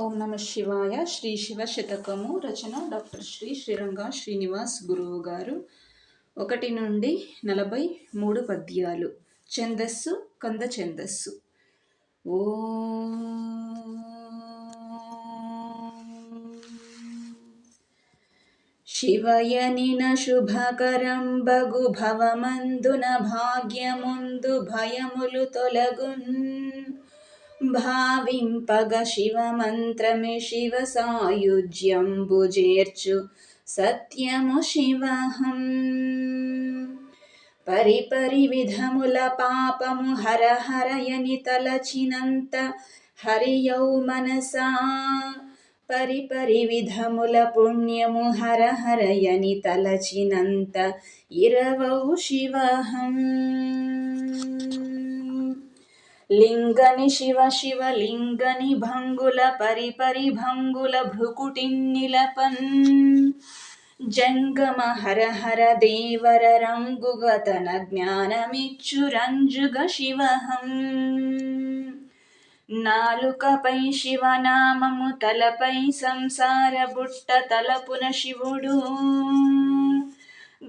ఓం నమ శివాయ. శ్రీ శివ శతకము. రచన డాక్టర్ శ్రీరంగ శ్రీనివాస్ గురువు గారు. 1 నుండి 43 పద్యాలు. ఛందస్సు కంద ఛందస్సు. ఓ శివయనిన శుభకరం బగు భవమందున భాగ్యముందు భయములు తొలగున్ భావింపగ శివమంత్రమే శివ సాయుజ్యంబు చేర్చు సత్యము శివహం. పరిపరి విధముల పాపము హర హరయని తలచినంత హరియౌ మనసా పరిపరి విధముల పుణ్యము హర హరయని తలచినంత ఇరవౌ శివహం. లింగని శివ శివ లింగని భంగుల పరిపరి భంగుల భృకుటిన్నిలపన్ జంగమ హర హర దేవర రంగుగతన జ్ఞానమిచ్చు రంజుగ శివహం. నాలుకపై శివనామము తలపై సంసార బుట్ట తలపున శివుడు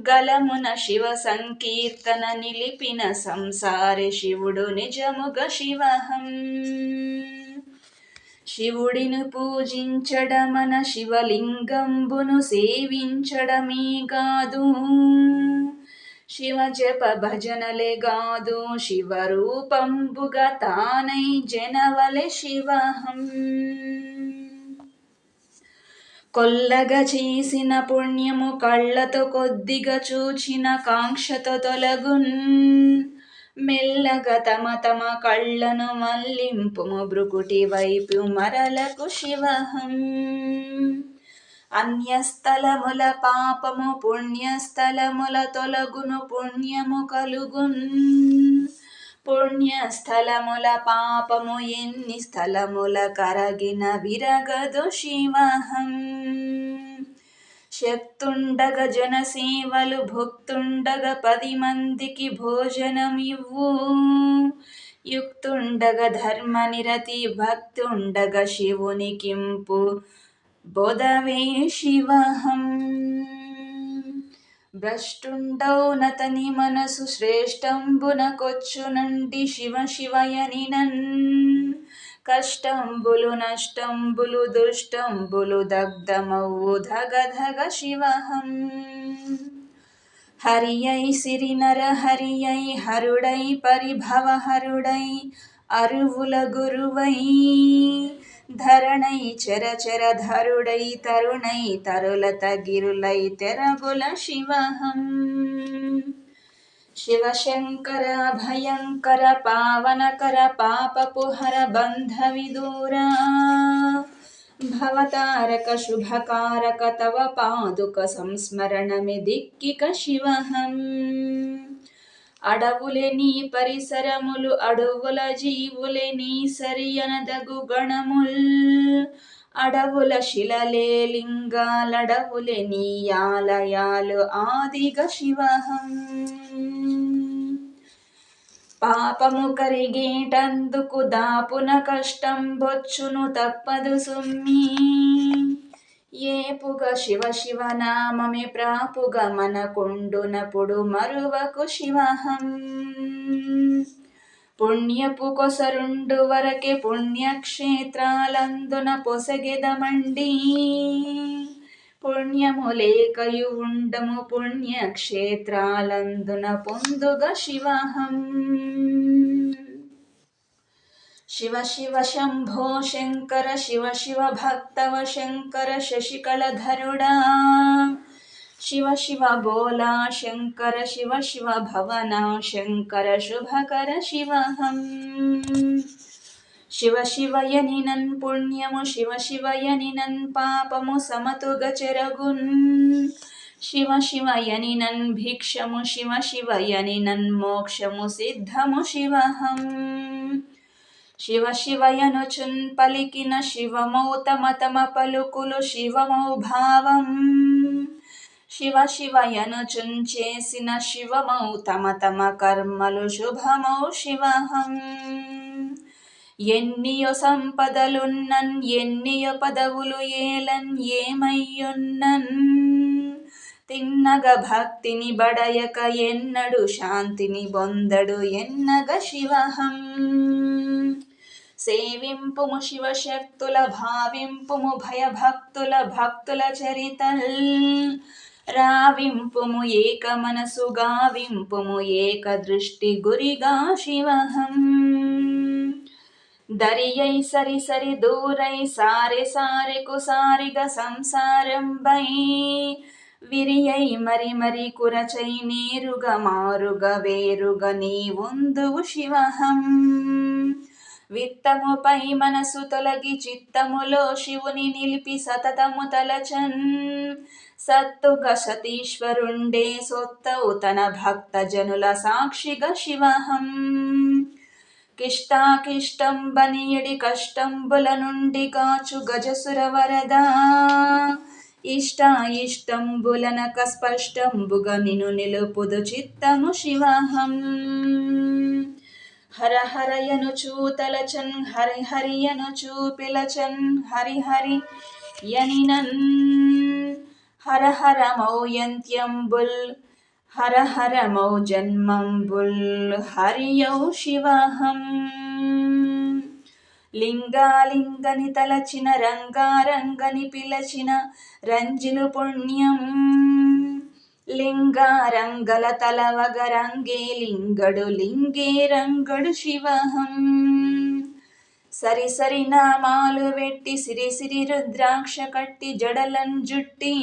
గలమున శివ సంకీర్తన నిలిపిన సంసారి శివుడు నిజముగ శివహం. శివుడిని పూజించడమన శివలింగంబును సేవించడమేగాదు శివ జప భజనలే గాదు శివరూపంబుగా తానై జనవలె శివహం. కొల్లగా చేసిన పుణ్యము కళ్ళతో కొద్దిగా చూచిన కాంక్షతో తొలగున్ మెల్లగా తమ తమ కళ్ళను మల్లింపుము బ్రుకుటి వైపు మరలకు శివహం. అన్యస్థలముల పాపము పుణ్యస్థలముల తొలగును పుణ్యము కలుగున్ పుణ్యస్థలముల పాపము ఎన్ని స్థలముల కరగిన విరగదు శివహం. శక్తుండగ జనసేవలు భుక్తుండగ 10 మందికి భోజనమివ్వు యుక్తుండగ ధర్మనిరతి భక్తుండగ శివునికింపు బోధవే శివహం. భ్రష్టుండౌనతని మనసు శ్రేష్టంబునకొచ్చునండి శివ శివయనినన్ కష్టంబులు నష్టంబులు దుష్టంబులు దగ్ధమవు ధగ ధగ శివహం. హరియై సిరి నర హరియై హరుడై పరిభవహరుడై అరువుల గురువై ధరణై చరచర ధరుడై తరుణై తరులత గిరులై తెరగుల శివహం. శివశంకర భయంకర పావనకర పాపపుహర బంధ విదూరా భవతారక శుభకారక తవ పాదుక సంస్మరణమే దిక్కిక శివహం. అడవులే నీ పరిసరములు అడవుల జీవులే నీ సరియనదగు గణముల్ అడవుల శిలలే లింగాలడవులే నీ ఆలయాలు ఆదిగ శివహం. పాపము కరిగేటందుకు దాపున కష్టం బొచ్చును తప్పదు సుమ్మి ఏపుగ శివ శివ నామమే ప్రాపుగ మనకుండునప్పుడు మరువకు శివహం. పుణ్యపు కొసరుండు వరకే పుణ్యక్షేత్రాలందున పొసగెదమండి పుణ్యము లేకయు ఉండము పుణ్యక్షేత్రాలందున పొందుగ శివహం. శివ శివ శంభో శంకర శివ శివ భక్తవ శంకర శశికళధరుడా శివ శివ బోలా శంకర శివ శివ భవనా శంకర శుభకర శివహం. శివ శివయనినన్ పుణ్యము శివ శివయనినన్ పాపము సమతుగ చెరగున్ శివ శివయనినన్ భిక్షము శివ శివయనినన్ మోక్షము సిద్ధము శివహం. శివ శివయనుచున్ పలికిన శివమౌ తమ తమ పలుకులు శివమౌ భావం శివ శివయనుచున్ చేసిన శివమౌ తమ తమ కర్మలు శుభమౌ శివహం. ఎన్నియో సంపదలున్నన్ ఎన్నియో పదవులు ఏలన్ ఏమయ్యున్నన్ తిన్నగ భక్తిని బడయక ఎన్నడు శాంతిని బొందడు ఎన్నగ శివహం. సేవింపుము శివశక్తుల భావింపుము భయభక్తుల భక్తుల చరితల్ రావింపుము ఏక మనసు గావింపుము ఏక దృష్టి గురిగా శివహం. దరియై సరి సరి దూరై సారె సారెకు సారిగ సంసారంబై విరియై మరి మరి కురచై నేరుగ మారుగ వేరుగ నీవుందువు శివహం. విత్తముపై మనసు తొలగి చిత్తములో శివుని నిలిపి సతతము తలచన్ సత్తుగ సతీశ్వరుండే సొత్తవు తన భక్త జనుల సాక్షిగా శివహం. కిష్టాకిష్టంబనియడి కష్టంబుల నుండి కాచు గజసుర వరదా ఇష్టంబులనక స్పష్టంబుగా నిను నిలుపుదు చిత్తము శివహం. హర హరయనుచూ తలచన్ హరి హరియనుచూ పిలచన్ హరి హరి యనినన్ హర హరమౌ యంత్యంబుల్ హర హరమౌ జన్మంబుల్ హరియౌ శివహం. లింగాలింగని తలచిన రంగారంగని పిలచిన రంజిలు పుణ్యం లింగారంగల తలవగ రంగే లింగడు లింగే రంగడు శివహం. సరి సరి నామాలు వెట్టి సిరి సిరి రుద్రాక్ష కట్టి జడలన్ జుట్టి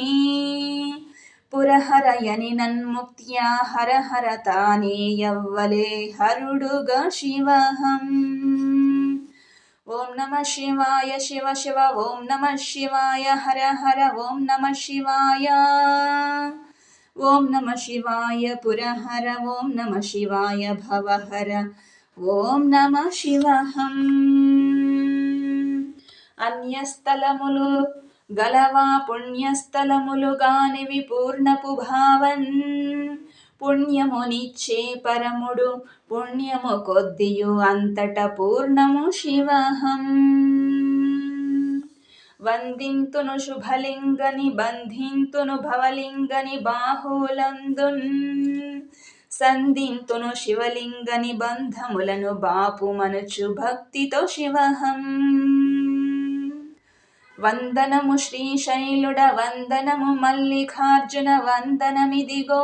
పురహరయని నన్ముక్త్యా హర హర తానే యవ్వలే హరుడుగా శివహం. ఓం నమ శివాయ శివ శివ ఓం నమ శివాయ హర హర ఓం నమ శివాయ ఓం నమ శివాయ పురహర ఓం నమ శివాయ భవహర ఓం నమ శివహం. అన్యస్థలములు గలవా పుణ్యస్థలములు గానివి పూర్ణపు భావన్ పుణ్యమునిచ్చే పరముడు పుణ్యము కొద్దియు అంతట పూర్ణము శివహం. వందింతును శుభలింగని బంధింతును భవలింగని బాహులందున్ సంధింతును శివలింగని బంధములను బాపు మనుచు భక్తితో శివహం. వందనము శ్రీశైలుడ వందనము మల్లికార్జున వందనమిదిగో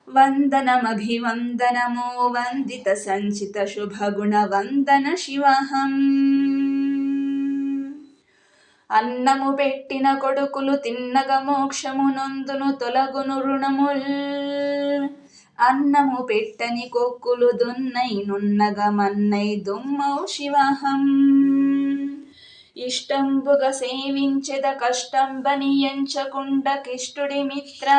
వందనమభివందనము వందిత సంచిత శుభగుణ వందన శివహం. అన్నము పెట్టిన కొడుకులు తిన్నగ మోక్షము నొందును తొలగును రుణముల్ అన్నము పెట్టని కొక్కులు దున్నై నున్నగ మన్నై దుమ్మౌ శివహం. ఇష్టంబుగ సేవించెద కష్టంబని ఎంచకుండ కిష్టుడి మిత్ర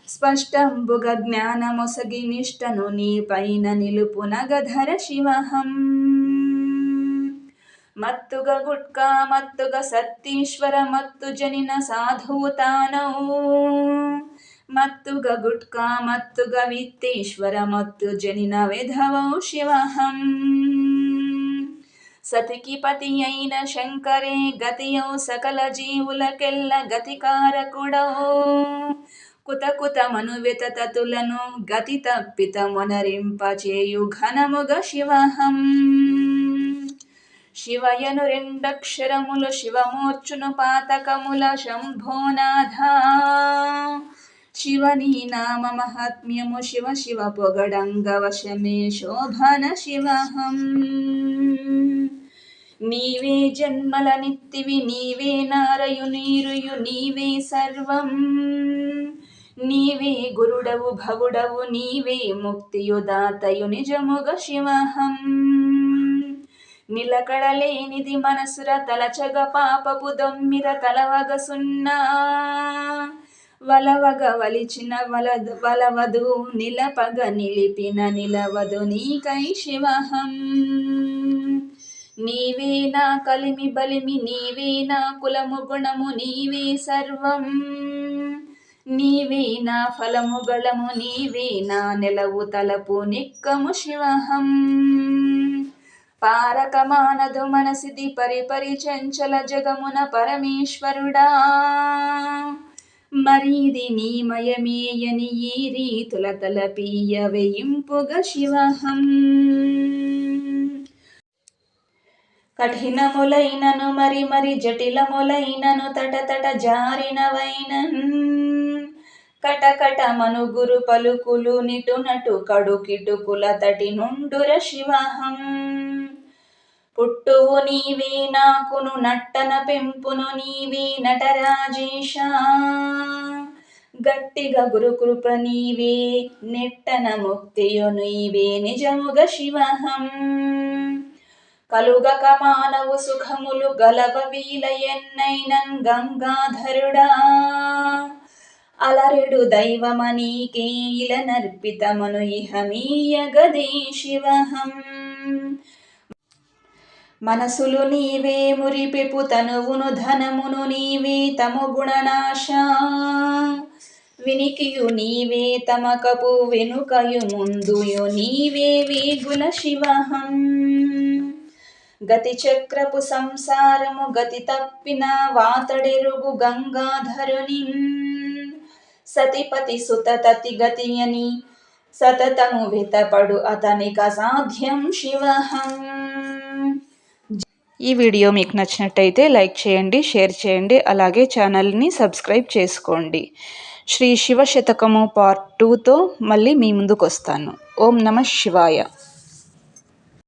స్పష్టంబుగ జ్ఞానమొసగి నిష్టను నీ పైన నిలుపు నగధర శివహం. మత్తుగ గుట్కా మత్తుగ సత్తీశ్వర మత్తు జనిన సాధువు తానౌ మత్తుగ గుట్కా మత్తుగ విత్తేశ్వర మత్తు జనిన విధవౌ శివహం. సతికి పతి అయిన శంకరే గతియౌ సకల జీవులకెల్ల గతికారకుడౌ కుతకుతమను వితతతులను గతి తప్పిత మొనరింపచేయు ఘనముగ శివహం. శివయను రెండక్షరములు శివమూర్చును పాతకముల శంభోనాథ శివనీ నామ మహాత్మ్యము శివ శివ పొగడంగ వశమే శోభన శివహం. నీవే జన్మల నిత్తివి నీవే నారయు నీరుయు నీవే సర్వం నీవే గురుడవు భవుడవు నీవే ముక్తియుదాతయు నిజముగ శివహం. నిలకడలేనిది మనసుర తలచగ పాపపు దొమ్మిర తలవగ సున్నా వలవగ వలిచిన వలవదు నిలపగ నిలిపిన నిలవదు నీకై శివహం. నీవే నా కలిమి బలిమి నీవే నా కులము గుణము నీవే సర్వం నీవే నా ఫలము గళము నీవే నా నెలవు తలపు నిక్కము శివహం పారకమానదు మనసిది పరిపరి చంచల జగమున పరమేశ్వరుడా మరీది నీమయమేయని ఈ రీతుల తలపీయ వేయింపుగ శివహం కఠినములైనను మరి మరి జటిలములైనను తటతట జారినవైనన్ కటకట మనుగురు పలుకులు నిటునటు కడుకిటుకుల తటి నుండుర శివహం పుట్టువు నీవే నాకును నట్టన పెంపును నీవే నటరాజేశ గట్టిగా గురుకృప నీవే నెట్టన ముక్తియు నీవే నిజముగ శివహం కలుగక మానవు సుఖములు గలవ వీల ఎన్నైనన్ గంగాధరుడా అలరెడు దైవమనీకే ఇల నర్పితమను ఇహమీయ గదే శివహం మనసులు నీవే మురిపెపు తనువును ధనమును నీవే తము గుణనాశ వినికియు నీవే తమకపు వెనుకయు ముందుయు నీవే వేగుల శివహం గతి చక్రపు సంసారము గతి తప్పిన వాతడెరుగు గంగాధరుని సతిపతి సుత తతి గతి అని సతతము వెతపడు అతనిక సాధ్యం శివహం. ఈ వీడియో మీకు నచ్చినట్టయితే లైక్ చేయండి, షేర్ చేయండి, అలాగే ఛానల్ని సబ్స్క్రైబ్ చేసుకోండి. శ్రీ శివ శతకము పార్ట్ 2తో మళ్ళీ మీ ముందుకు వస్తాను. ఓం నమః శివాయ.